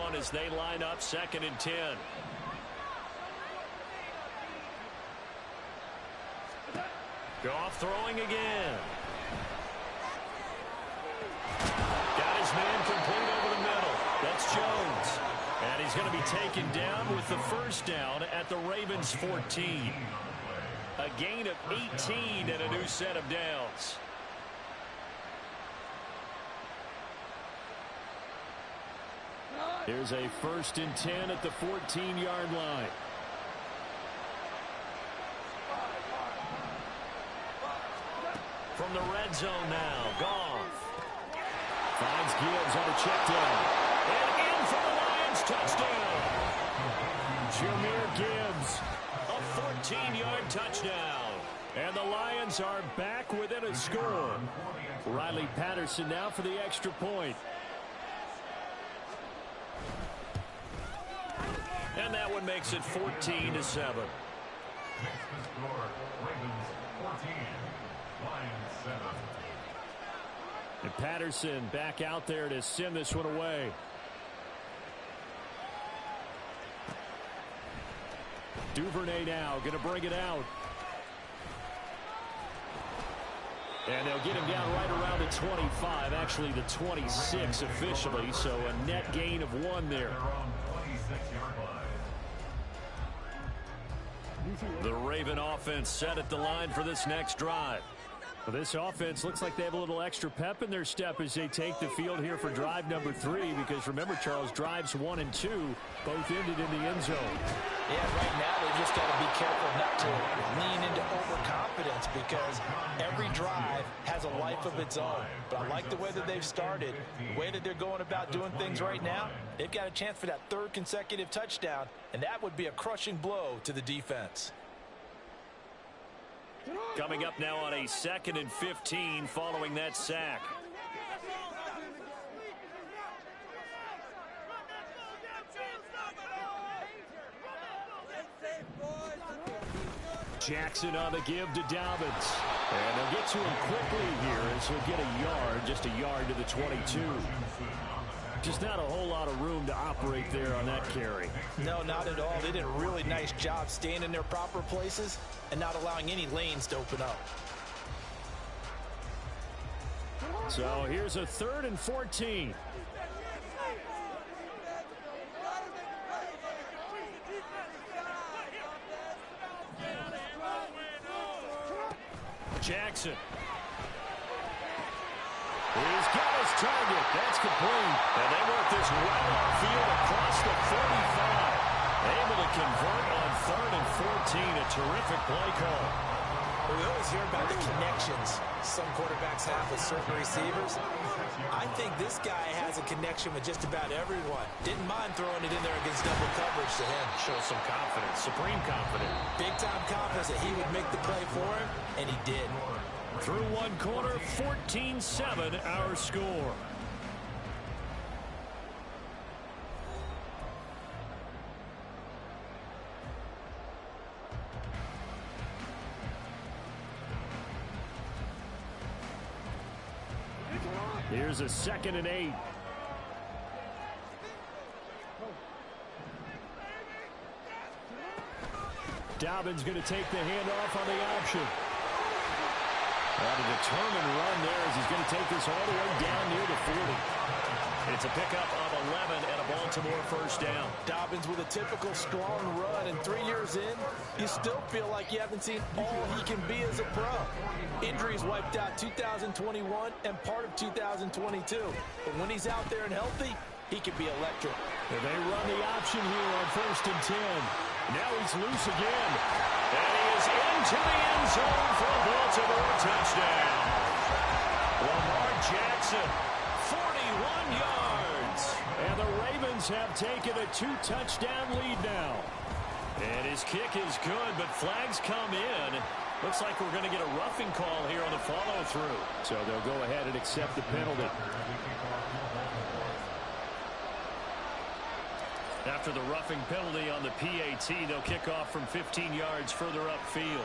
on as they line up 2nd and 10. Goff throwing again. Got his man complete over the middle. That's Jones. And he's going to be taken down with the first down at the Ravens 14. A gain of 18 and a new set of downs. Here's a 1st and 10 at the 14-yard line. From the red zone now, Goff finds Gibbs on a check down. And in for the Lions touchdown. Jahmyr Gibbs, a 14-yard touchdown. And the Lions are back within a score. Riley Patterson now for the extra point. And that one makes it 14-7. And Patterson back out there to send this one away. Duvernay now going to bring it out. And they'll get him down right around the 25, actually the 26 officially, so a net gain of 1 there. The Raven offense set at the line for this next drive. Well, this offense looks like they have a little extra pep in their step as they take the field here for drive number 3, because remember, Charles, drives 1 and 2 both ended in the end zone. Yeah, right now they just got to be careful not to lean into overconfidence, because every drive has a life of its own. But I like the way that they've started, the way that they're going about doing things right now. They've got a chance for that 3rd consecutive touchdown, and that would be a crushing blow to the defense. Coming up now on a 2nd and 15 following that sack. Jackson on the give to Dobbins. And they'll get to him quickly here as he'll get a yard, just a yard to the 22. Just not a whole lot of room to operate there on that carry. No, not at all. They did a really nice job staying in their proper places and not allowing any lanes to open up. So here's a 3rd and 14. Jackson. He's got his target. That's complete. And they work this right upfield across the 45. Able to convert on 3rd and 14. A terrific play call. We always hear about the connections some quarterbacks have with certain receivers. I think this guy has a connection with just about everyone. Didn't mind throwing it in there against double coverage to him. Shows some confidence, supreme confidence. Big-time confidence that he would make the play for him, and he did. Through one quarter, 14-7 our score. Here's a 2nd and 8. Dobbins going to take the handoff on the option. And a determined run there as he's going to take this all the way down near the 40. It's a pickup of 11 and a Baltimore first down. Dobbins with a typical strong run, and 3 years in, you still feel like you haven't seen all he can be as a pro. Injuries wiped out 2021 and part of 2022. But when he's out there and healthy, he can be electric. And they run the option here on 1st and 10. Now he's loose again. And he is into the end zone for a Baltimore touchdown. Lamar Jackson, 41 yards. And the Ravens have taken a 2-touchdown lead now. And his kick is good, but flags come in. Looks like we're going to get a roughing call here on the follow-through. So they'll go ahead and accept the penalty. After the roughing penalty on the PAT, they'll kick off from 15 yards further upfield.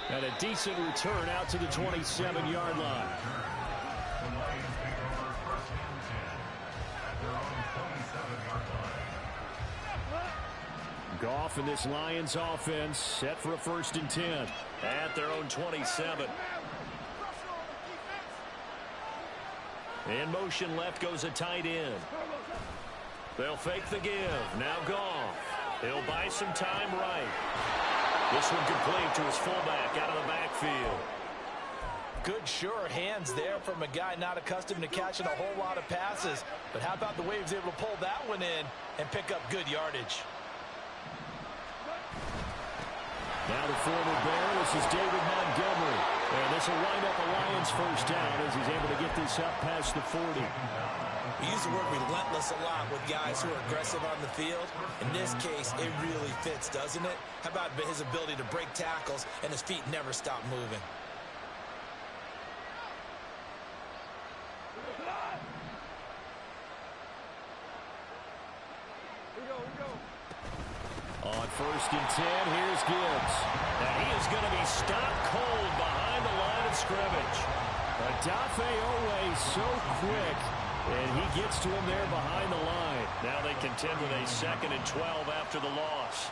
And a decent return out to the 27-yard line. Goff and this Lions offense set for a 1st and 10 at their own 27. In motion left goes a tight end. They'll fake the give. Now Goff. He'll buy some time right. This one complete to his fullback out of the backfield. Good, sure hands there from a guy not accustomed to catching a whole lot of passes. But how about the way he was able to pull that one in and pick up good yardage? Now the former Bear, this is David Montgomery. And this will wind up a Lions 1st down as he's able to get this up past the 40. We use the word relentless a lot with guys who are aggressive on the field. In this case, it really fits, doesn't it? How about his ability to break tackles and his feet never stop moving? On 1st and 10, here's Gibbs. And he is going to be stopped cold behind the line of scrimmage. Adafe Owe so quick, and he gets to him there behind the line. Now they contend with a 2nd and 12 after the loss.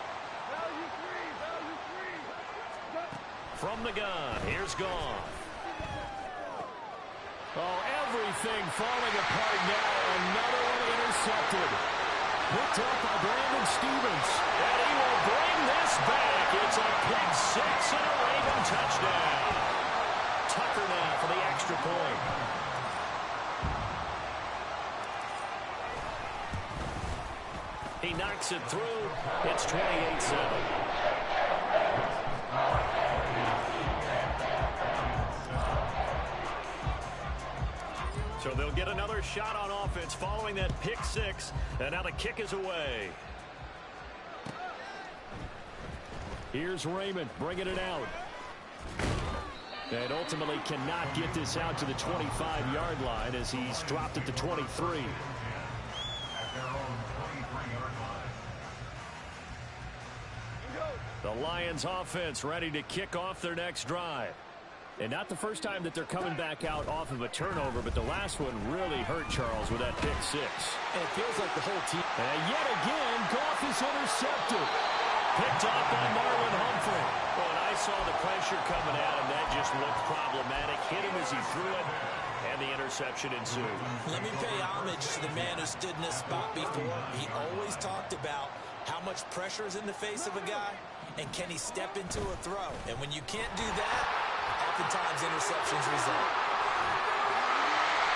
From the gun, here's Goff. Oh, everything falling apart now. Another one intercepted. Picked up by Brandon Stevens. And he will bring this back. It's a pick 6 and a Raven touchdown. Tucker now for the extra point. He knocks it through. It's 28-7. So they'll get another shot on offense following that pick 6. And now the kick is away. Here's Raymond bringing it out. And ultimately cannot get this out to the 25-yard line as he's dropped at the 23. The Lions offense ready to kick off their next drive. And not the first time that they're coming back out off of a turnover, but the last one really hurt Charles with that pick 6. And it feels like the whole team. And yet again, Goff is intercepted. Picked off by Marlon Humphrey. Well, and I saw the pressure coming at him. That just looked problematic. Hit him as he threw it, and the interception ensued. Let me pay homage to the man who stood in this spot before. He always talked about how much pressure is in the face of a guy, and can he step into a throw. And when you can't do that, oftentimes interceptions result.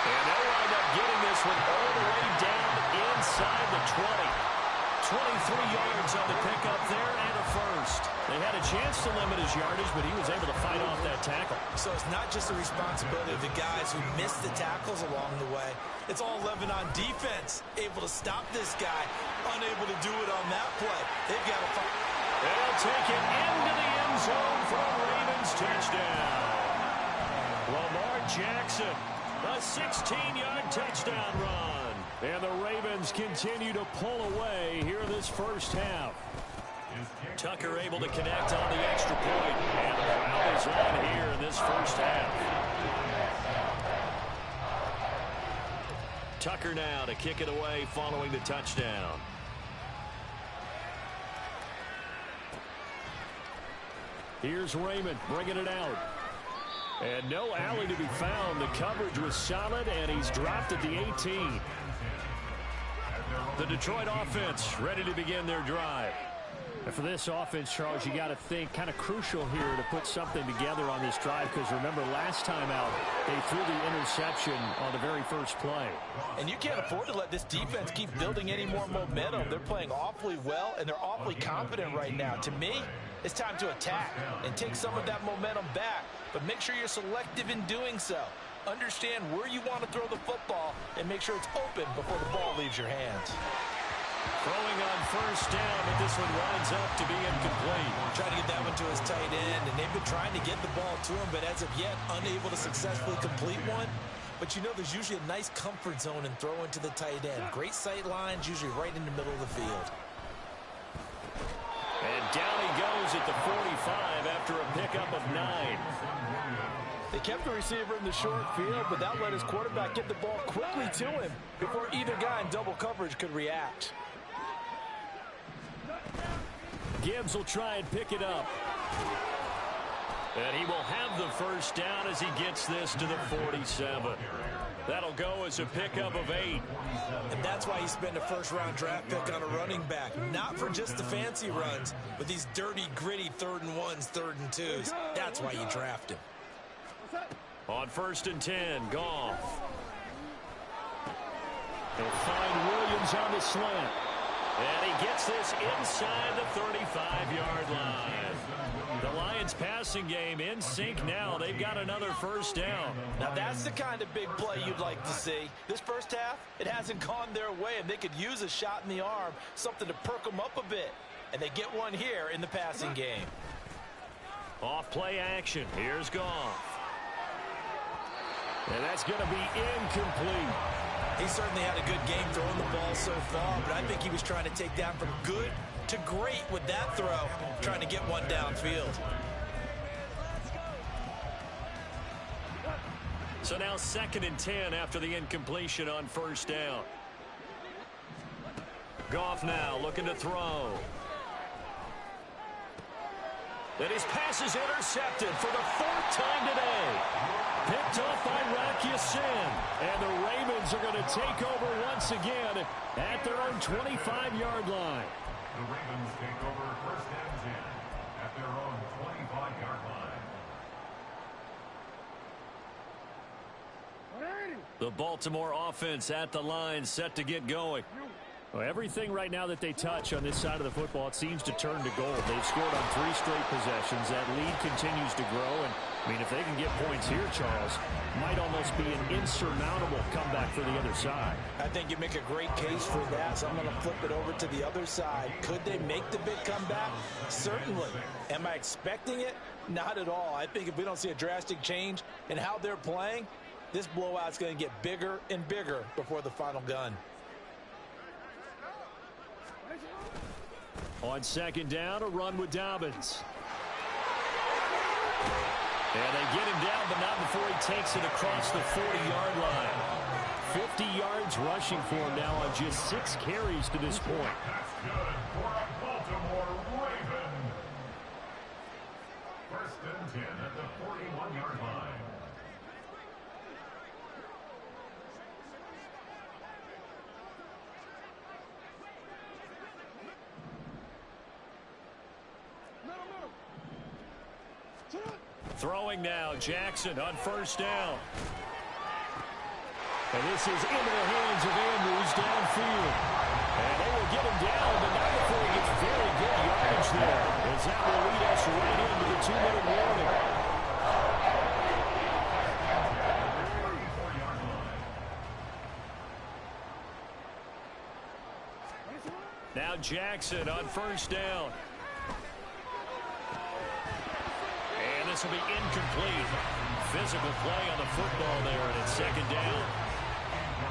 And they'll wind up getting this one all the way down inside the 20. 23 yards on the pickup there and a first. They had a chance to limit his yardage, but he was able to fight off that tackle. So it's not just the responsibility of the guys who missed the tackles along the way. It's all 11 on defense, able to stop this guy, unable to do it on that play. They've got to fight. They'll take it into the end zone for a Ravens touchdown. Lamar Jackson, a 16-yard touchdown run. And the Ravens continue to pull away here this first half. Tucker able to connect on the extra point. And the crowd is on here in this first half. Tucker now to kick it away following the touchdown. Here's Raymond bringing it out. And no alley to be found. The coverage was solid, and he's dropped at the 18. The Detroit offense ready to begin their drive. And for this offense, Charles, you got to think kind of crucial here to put something together on this drive, because remember last time out they threw the interception on the very first play. And you can't afford to let this defense keep building any more momentum. They're playing awfully well, and they're awfully confident right now. To me, it's time to attack and take some of that momentum back, but make sure you're selective in doing so. Understand where you want to throw the football and make sure it's open before the ball leaves your hands. Throwing on first down, but this one winds up to be incomplete. Trying to get that one to his tight end, and they've been trying to get the ball to him, but as of yet, unable to successfully complete one. But you know there's usually a nice comfort zone in throwing to the tight end. Great sight lines, usually right in the middle of the field. And down he goes at the 45 after a pickup of 9. They kept the receiver in the short field, but that let his quarterback get the ball quickly to him before either guy in double coverage could react. Gibbs will try and pick it up. And he will have the first down as he gets this to the 47. That'll go as a pickup of 8. And that's why you spend a first-round draft pick on a running back. Not for just the fancy runs, but these dirty, gritty 3rd and 1s, 3rd and 2s. That's why you draft him. On 1st and 10, Goff. He'll find Williams on the slant. And he gets this inside the 35-yard line. The Lions passing game in sync now. They've got another first down. Now that's the kind of big play you'd like to see. This first half, it hasn't gone their way, and they could use a shot in the arm, something to perk them up a bit. And they get one here in the passing game. Off play action. Here's Goff. And that's going to be incomplete. He certainly had a good game throwing the ball so far, but I think he was trying to take that from good to great with that throw, trying to get one downfield. So now 2nd and 10 after the incompletion on first down. Goff now looking to throw. And his pass is intercepted for the 4th time today. Picked off by Rocky Sin. And the Ravens are going to take over once again at their own 25-yard line. The Ravens take over 1st and 10 at their own 25-yard line. The Baltimore offense at the line, set to get going. Well, everything right now that they touch on this side of the football, it seems to turn to gold. They've scored on 3 straight possessions. That lead continues to grow. And, I mean, if they can get points here, Charles, might almost be an insurmountable comeback for the other side. I think you make a great case for that, so I'm going to flip it over to the other side. Could they make the big comeback? Certainly. Am I expecting it? Not at all. I think if we don't see a drastic change in how they're playing, this blowout's going to get bigger and bigger before the final gun. On 2nd down, a run with Dobbins. And they get him down, but not before he takes it across the 40-yard line. 50 yards rushing for him now on just 6 carries to this point. That's good for a Baltimore Raven. 1st and 10 at the 41-yard line. Throwing now, Jackson on 1st down. And this is into the hands of Andrews downfield. And they will get him down, but not before he gets very good yardage there, as that will lead us right into the 2-minute warning. Now Jackson on 1st down. And this will be incomplete. Physical play on the football there, and it's 2nd down.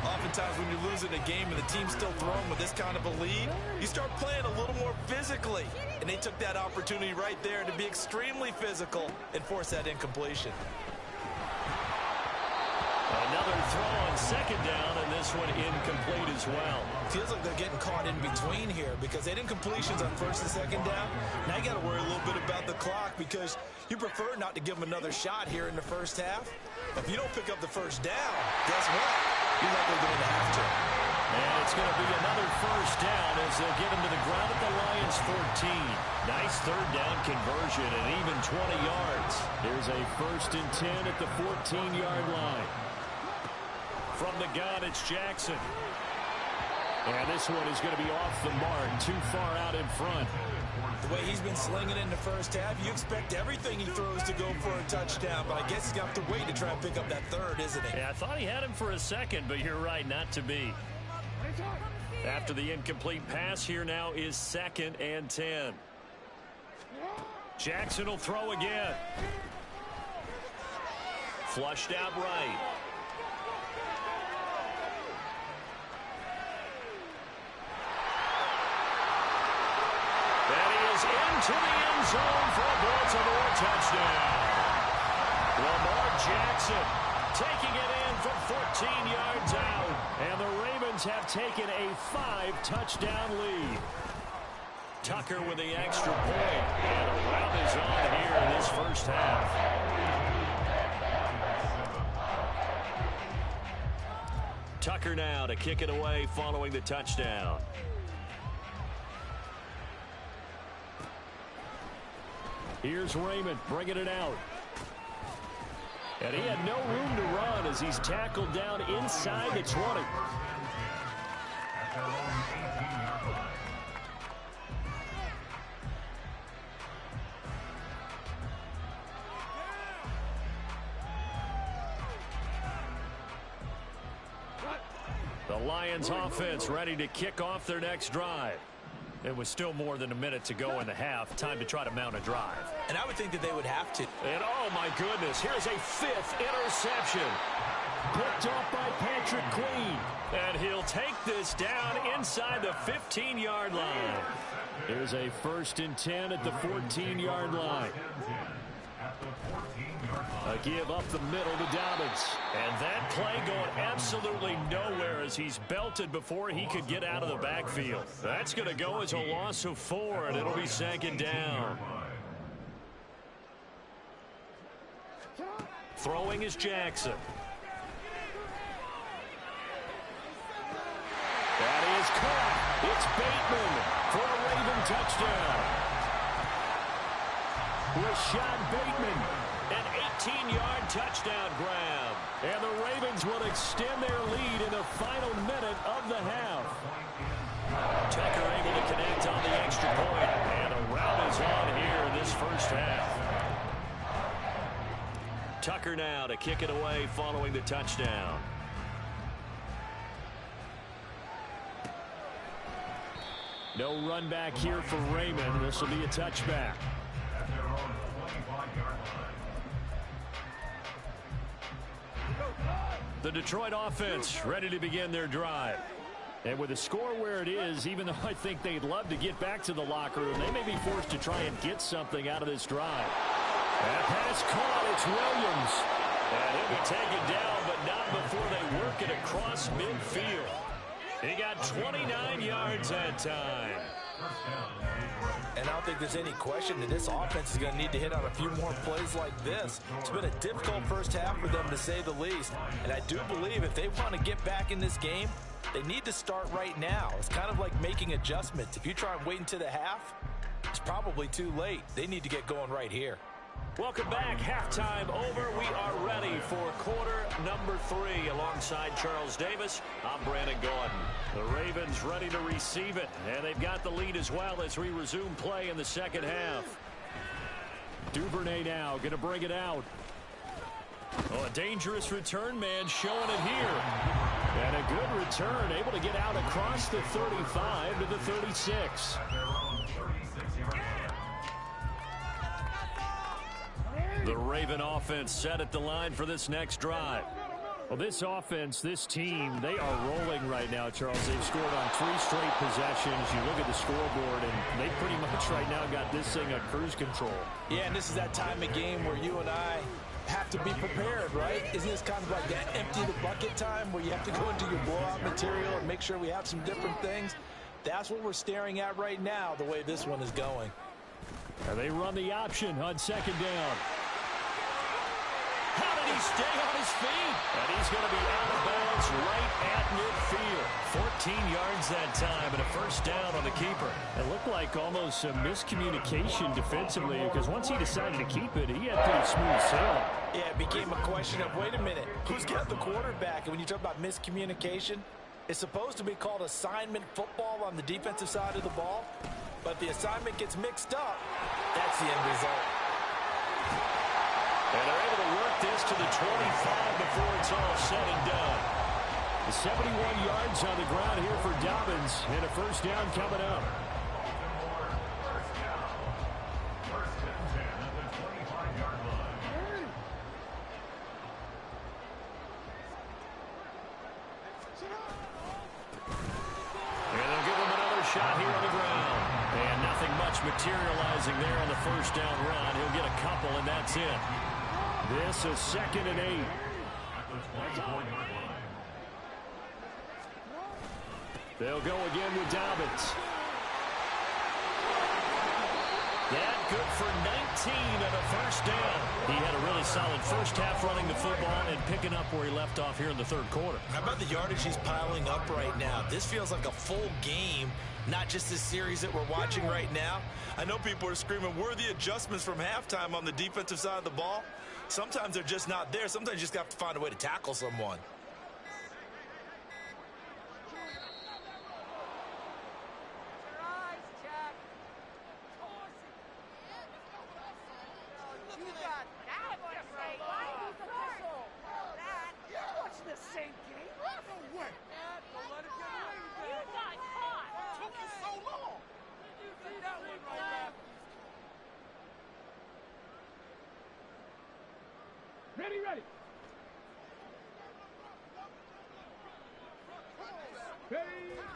Oftentimes when you're losing a game and the team's still throwing with this kind of a lead, you start playing a little more physically. And they took that opportunity right there to be extremely physical and force that incompletion. Another throw on 2nd down, and this one incomplete as well. Feels like they're getting caught in between here because they had incompletions on 1st and 2nd down. Now you got to worry a little bit about the clock because you prefer not to give them another shot here in the first half. If you don't pick up the first down, guess what? You're likely going to have to. And it's going to be another first down as they'll get him to the ground at the Lions 14. Nice 3rd down conversion and even 20 yards. Here's a 1st and 10 at the 14-yard line. From the gun, it's Jackson. And this one is going to be off the mark, too far out in front. The way he's been slinging in the first half, you expect everything he throws to go for a touchdown, but I guess he's going to have to wait to try and pick up that 3rd, isn't he? Yeah, I thought he had him for a second, but you're right, not to be. After the incomplete pass, here now is 2nd and 10. Jackson will throw again. Flushed out right. Into the end zone for a Baltimore touchdown. Lamar Jackson taking it in from 14 yards out. And the Ravens have taken a 5-touchdown lead. Tucker with the extra point. And a rout is on here in this first half. Tucker now to kick it away following the touchdown. Here's Raymond bringing it out. And he had no room to run as he's tackled down inside the 20. The Lions offense ready to kick off their next drive. It was still more than a minute to go in the half. Time to try to mount a drive. And I would think that they would have to. And oh my goodness, here's a 5th interception. Picked off by Patrick Queen. And he'll take this down inside the 15-yard line. Here's a 1st and 10 at the 14-yard line. A give up the middle to Dobbins. And that play going absolutely nowhere as he's belted before he could get out of the backfield. That's going to go as a loss of 4, and it'll be 2nd down. Throwing is Jackson. That is caught. It's Bateman for a Raven touchdown. Rashad Bateman, an 18-yard touchdown grab. And the Ravens will extend their lead in the final minute of the half. Tucker able to connect on the extra point. And a rout is on here in this first half. Tucker now to kick it away following the touchdown. No run back here for Raymond. This will be a touchback. The Detroit offense ready to begin their drive. And with the score where it is, even though I think they'd love to get back to the locker room, they may be forced to try and get something out of this drive. That pass caught. It's Williams. And he'll be taken down, but not before they work it across midfield. He got 29 yards that time. And I don't think there's any question that this offense is going to need to hit on a few more plays like this. It's been a difficult first half for them, to say the least. And I do believe if they want to get back in this game, they need to start right now. It's kind of like making adjustments. If you try and wait until the half, it's probably too late. They need to get going right here. Welcome back. Halftime over. We are ready for quarter number 3. Alongside Charles Davis, I'm Brandon Gordon. The Ravens ready to receive it, and they've got the lead as well as we resume play in the second half. Duvernay now going to bring it out. Oh, a dangerous return man showing it here. And a good return, able to get out across the 35 to the 36. The Raven offense set at the line for this next drive. Well, this offense, this team, they are rolling right now, Charles. They've scored on 3 straight possessions. You look at the scoreboard, and they pretty much right now got this thing on cruise control. Yeah, and this is that time of game where you and I have to be prepared, right? Isn't this kind of like that empty the bucket time where you have to go into your blowout material and make sure we have some different things? That's what we're staring at right now, the way this one is going. And they run the option on 2nd down. How did he stay on his feet? And he's going to be out of bounds right at midfield. 14 yards that time and a first down on the keeper. It looked like almost a miscommunication defensively because once he decided to keep it, he had pretty smooth sailing. Yeah, it became a question of, wait a minute, who's got the quarterback? And when you talk about miscommunication, it's supposed to be called assignment football on the defensive side of the ball. But the assignment gets mixed up. That's the end result. And they're able to work this to the 25 before it's all said and done. 71 yards on the ground here for Dobbins, and a first down coming up. And they'll give him another shot here on the ground. And nothing much materializing there on the first down run. He'll get a couple, and that's it. This is 2nd and 8. They'll go again with Dobbins. That good for 19 and a first down. He had a really solid first half running the football and picking up where he left off here in the third quarter. How about the yardage he's piling up right now? This feels like a full game, not just this series that we're watching right now. I know people are screaming, where are the adjustments from halftime on the defensive side of the ball? Sometimes they're just not there. Sometimes you just have to find a way to tackle someone.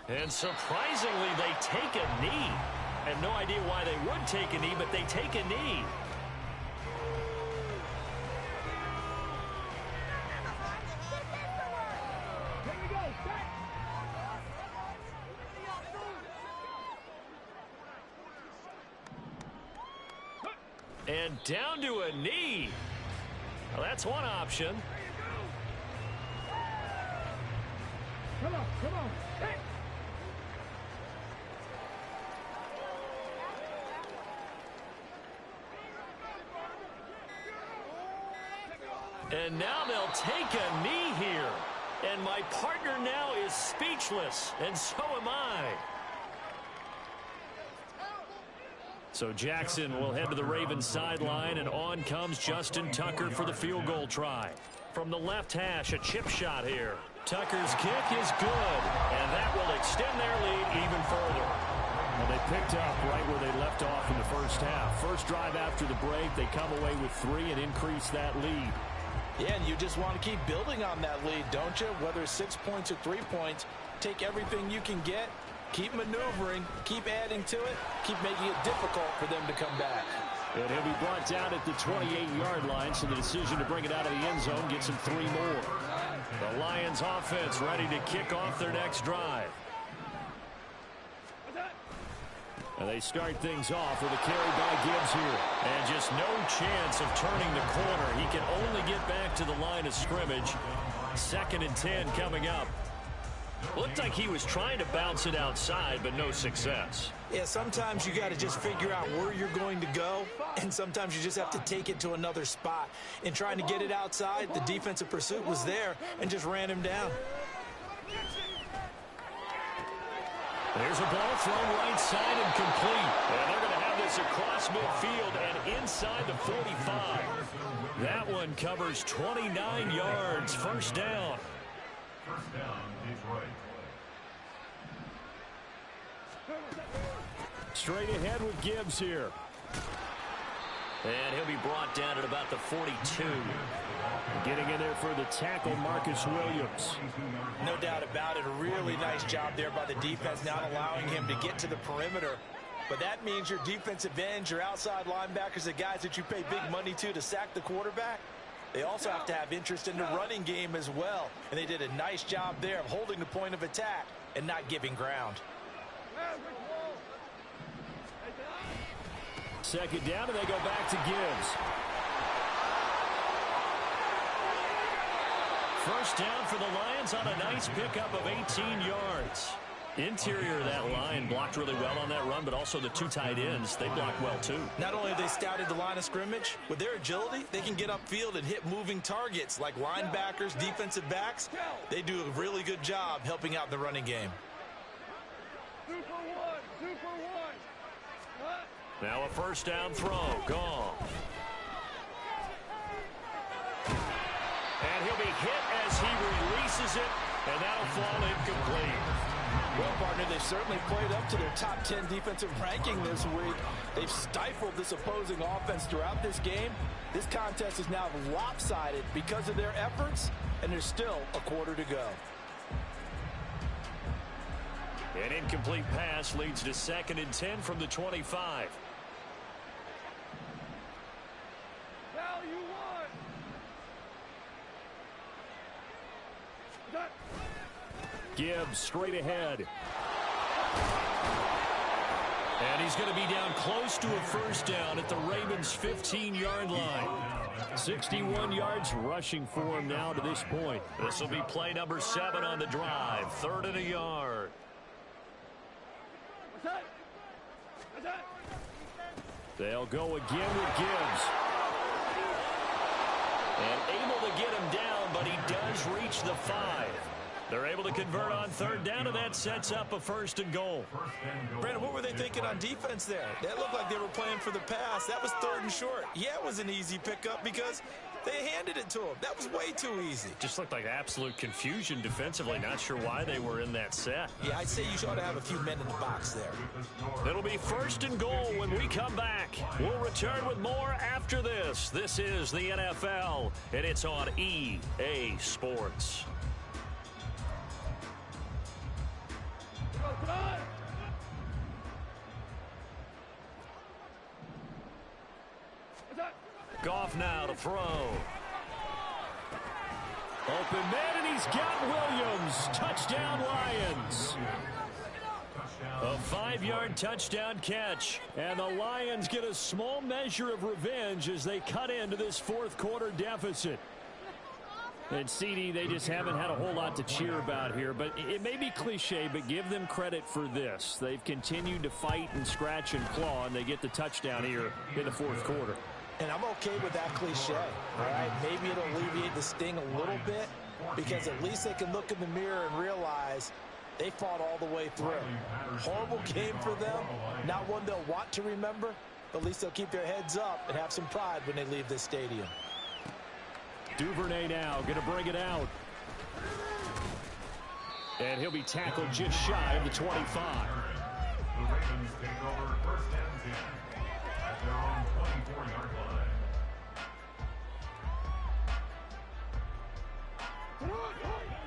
And surprisingly, they take a knee. I have no idea why they would take a knee, but they take a knee. And down to a knee. Well, that's one option. Come on, come on. Hey. And now they'll take a knee here. And my partner now is speechless, and so am I. So Jackson will head to the Ravens sideline, and on comes Justin Tucker for the field goal try. From the left hash, a chip shot here. Tucker's kick is good, and that will extend their lead even further. Well, they picked up right where they left off in the first half. First drive after the break, they come away with 3 and increase that lead. Yeah, and you just want to keep building on that lead, don't you? Whether it's 6 points or 3 points, take everything you can get, keep maneuvering, keep adding to it, keep making it difficult for them to come back. And he'll be brought down at the 28-yard line, so the decision to bring it out of the end zone gets him 3 more. The Lions offense ready to kick off their next drive. And they start things off with a carry by Gibbs here. And just no chance of turning the corner. He can only get back to the line of scrimmage. 2nd and 10 coming up. Looked like he was trying to bounce it outside, but no success. Yeah, sometimes you got to just figure out where you're going to go, and sometimes you just have to take it to another spot. In trying to get it outside, the defensive pursuit was there and just ran him down. There's a ball thrown right side and complete. And they're going to have this across midfield and inside the 45. That one covers 29 yards. First down. First down, Detroit. Straight ahead with Gibbs here. And he'll be brought down at about the 42. Getting in there for the tackle, Marcus Williams. No doubt about it. A really nice job there by the defense, not allowing him to get to the perimeter. But that means your defensive ends, your outside linebackers, the guys that you pay big money to sack the quarterback, they also have to have interest in the running game as well. And they did a nice job there of holding the point of attack and not giving ground. 2nd down, and they go back to Gibbs. First down for the Lions on a nice pickup of 18 yards. Interior of that line blocked really well on that run, but also the 2 tight ends, they blocked well too. Not only have they scouted the line of scrimmage, with their agility, they can get upfield and hit moving targets like linebackers, defensive backs. They do a really good job helping out the running game. 2 for 1, 2 for 1. Now a first down throw, gone. And he'll be hit as he releases it, and that'll fall incomplete. Well, partner, they've certainly played up to their top 10 defensive ranking this week. They've stifled this opposing offense throughout this game. This contest is now lopsided because of their efforts, and there's still a quarter to go. An incomplete pass leads to 2nd and 10 from the 25. Gibbs straight ahead. And he's going to be down close to a first down at the Ravens' 15-yard line. 61 yards rushing for him now to this point. This will be play number 7 on the drive. 3rd and a yard. They'll go again with Gibbs. And able to get him down, but he does reach the 5. They're able to convert on 3rd down, and that sets up a 1st and goal. Brandon, what were they thinking on defense there? That looked like they were playing for the pass. That was 3rd and short. Yeah, it was an easy pickup because they handed it to him. That was way too easy. Just looked like absolute confusion defensively. Not sure why they were in that set. Yeah, I'd say you ought to have a few men in the box there. It'll be 1st and goal when we come back. We'll return with more after this. This is the NFL, and it's on EA Sports. Goff now to throw. Open man, and he's got Williams. Touchdown, Lions. A 5-yard touchdown catch. And the Lions get a small measure of revenge as they cut into this 4th quarter deficit. And CD, they just haven't had a whole lot to cheer about here. But it may be cliche, but give them credit for this. They've continued to fight and scratch and claw, and they get the touchdown here in the 4th quarter. And I'm okay with that cliche, all right? Maybe it'll alleviate the sting a little bit because at least they can look in the mirror and realize they fought all the way through. Horrible game for them, not one they'll want to remember, but at least they'll keep their heads up and have some pride when they leave this stadium. Duvernay now going to bring it out. And he'll be tackled just shy of the 25. The Ravens take over 1st and 10 at their own 24-yard line.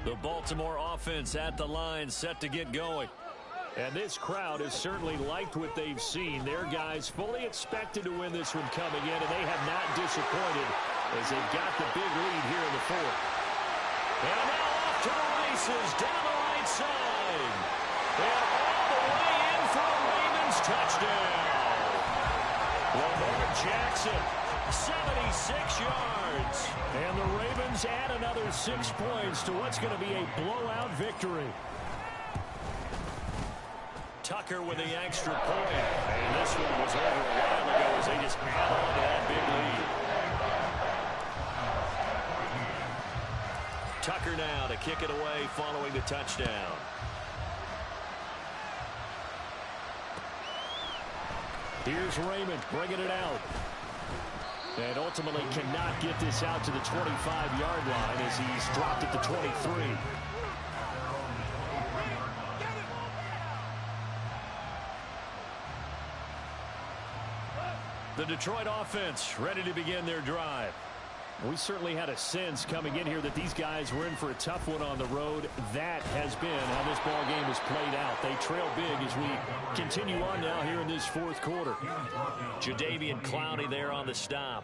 The Baltimore offense at the line, set to get going. And this crowd has certainly liked what they've seen. Their guys fully expected to win this one coming in, and they have not disappointed as they've got the big lead here in the 4th. And now off to the races down the right side. And all the way in for a Ravens touchdown. Lamar Jackson, 76 yards. And the Ravens add another 6 points to what's going to be a blowout victory. Tucker with the extra point. And this one was over a while ago as they just add on to that big lead. Tucker now to kick it away following the touchdown. Here's Raymond bringing it out. And ultimately cannot get this out to the 25-yard line as he's dropped at the 23. The Detroit offense ready to begin their drive. We certainly had a sense coming in here that these guys were in for a tough one on the road. That has been how this ball game has played out. They trail big as we continue on now here in this 4th quarter. Jadeveon Clowney there on the stop.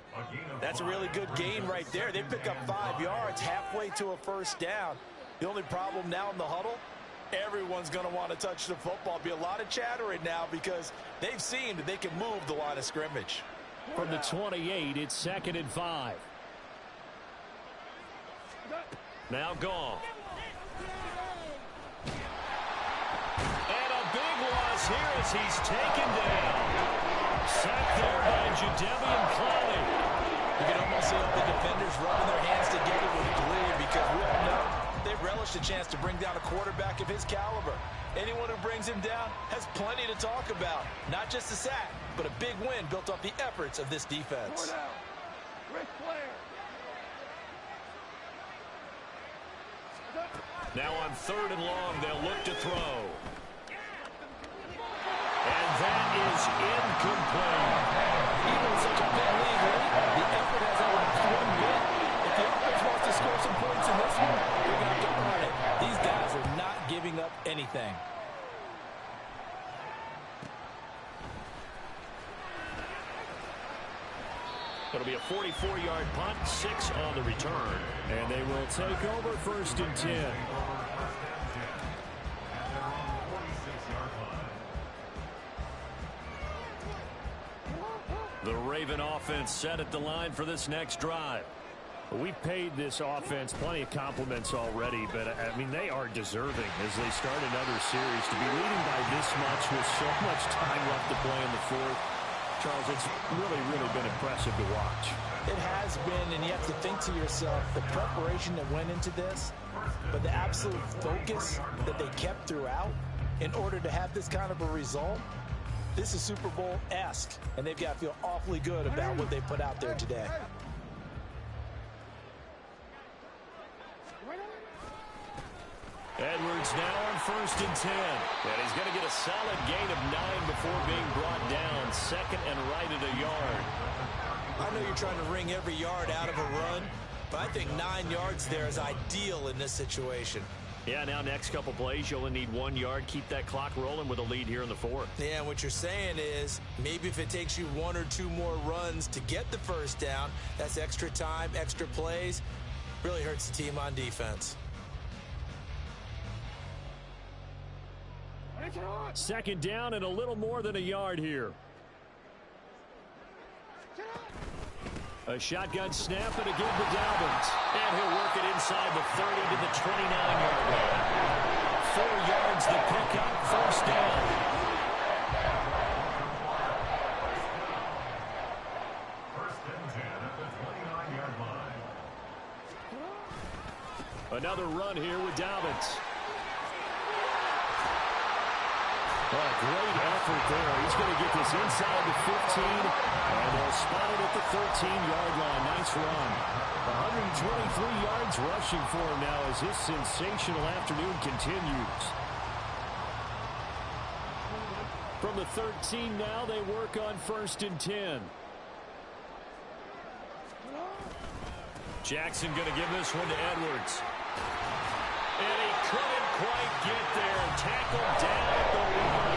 That's a really good gain right there. They pick up 5 yards halfway to a 1st down. The only problem now in the huddle, everyone's going to want to touch the football. Be a lot of chatter right now because they've seen that they can move the line of scrimmage. From the 28, it's 2nd and 5. Now Goff. And a big loss here as he's taken down. Sacked there by Jadeveon Clowney. You can almost see the defenders rubbing their hands together with glee because we all know they relish the chance to bring down a quarterback of his caliber. Anyone who brings him down has plenty to talk about. Not just a sack, but a big win built off the efforts of this defense. Now on 3rd and long, they'll look to throw. And that is incomplete. Even such a big lead, the effort has elapsed 1 bit. If the offense wants to score some points in this one, they're going to have to earn it. These guys are not giving up anything. It'll be a 44-yard punt, 6 on the return. And they will take over 1st and 10. Raven offense set at the line for this next drive. We've paid this offense plenty of compliments already, but, I mean, they are deserving as they start another series. To be leading by this much with so much time left to play in the fourth, Charles, it's really, really been impressive to watch. It has been, and you have to think to yourself, the preparation that went into this, but the absolute focus that they kept throughout in order to have this kind of a result. This is Super Bowl-esque, and they've got to feel awfully good about what they put out there today. Edwards now on 1st and 10. And he's going to get a solid gain of 9 before being brought down. Second and right at a yard. I know you're trying to wring every yard out of a run, but I think 9 yards there is ideal in this situation. Yeah, now next couple plays, you only need 1 yard. Keep that clock rolling with a lead here in the fourth. Yeah, and what you're saying is maybe if it takes you 1 or 2 more runs to get the first down, that's extra time, extra plays. Really hurts the team on defense. Second down and a little more than a yard here. A shotgun snap and a give to Dobbins. And he'll work it inside the 30 to the 29-yard line. 4 yards to pick up, first down. First and 10 at the 29-yard line. Another run here with Dobbins. Oh, great effort there. He's going to get this inside the 15, and they'll spot it at the 13-yard line. Nice run. 123 yards rushing for him now as his sensational afternoon continues. From the 13 now, they work on 1st and 10. Jackson going to give this one to Edwards. And he couldn't quite get there. Tackled down at the line.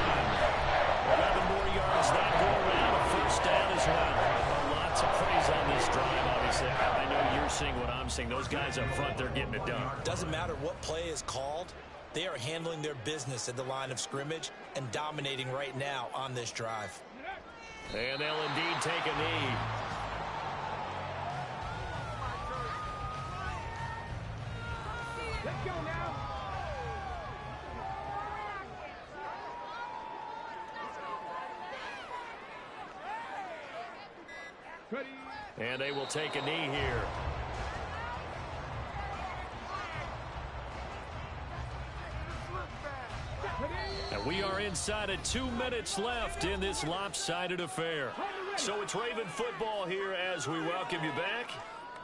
11 more yards that go around. A first down as well. Lots of praise on this drive, obviously. I know you're seeing what I'm seeing. Those guys up front, they're getting it done. Doesn't matter what play is called. They are handling their business at the line of scrimmage and dominating right now on this drive. And they'll indeed take a knee. Let's go now. Ready. And they will take a knee here. And we are inside of 2 minutes left in this lopsided affair. So it's Raven football here as we welcome you back.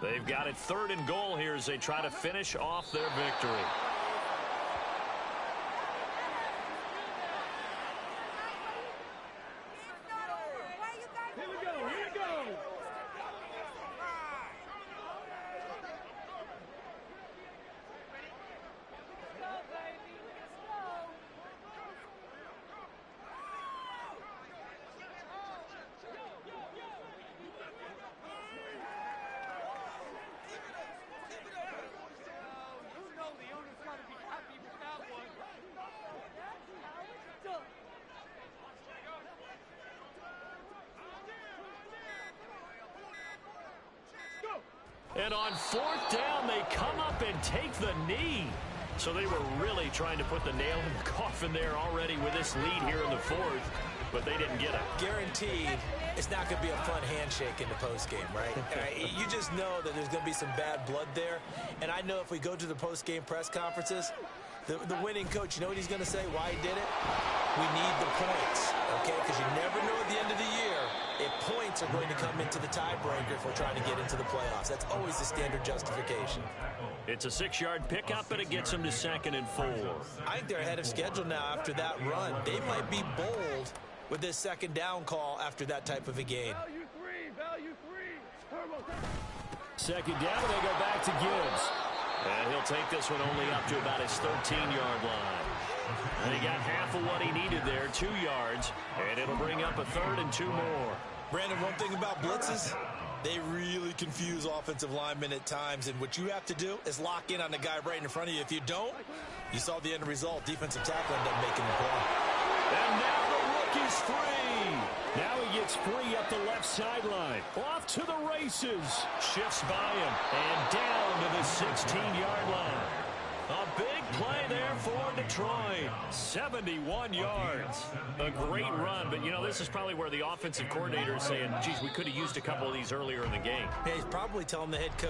They've got it 3rd and goal here as they try to finish off their victory. Here we go. Here we go. And on 4th down, they come up and take the knee. So they were really trying to put the nail in the coffin there already with this lead here in the 4th, but they didn't get it. Guaranteed, it's not going to be a fun handshake in the postgame, right? You just know that there's going to be some bad blood there. And I know if we go to the postgame press conferences, the winning coach, you know what he's going to say, why he did it? We need the points, okay? Because you never know at the end of the year if points are going to come into the tiebreaker if we're trying to get into the playoffs. That's always the standard justification. It's a 6-yard pickup, and it gets them to 2nd and 4. I think they're ahead of schedule now after that run. They might be bold with this 2nd down call after that type of a gain. Value three. Turbo. 2nd down, they go back to Gibbs. And he'll take this one only up to about his 13-yard line. And he got half of what he needed there, 2 yards, and it'll bring up a 3rd and 2 more. Brandon, one thing about blitzes, they really confuse offensive linemen at times, and what you have to do is lock in on the guy right in front of you. If you don't, you saw the end result. Defensive tackle ended up making the play. And now the rookie's free. Now he gets free up the left sideline. Off to the races. Shifts by him. And down to the 16-yard line. A big play there for Detroit. 71 yards. A great run, but, you know, this is probably where the offensive coordinator is saying, geez, we could have used a couple of these earlier in the game. Yeah, he's probably telling the head coach,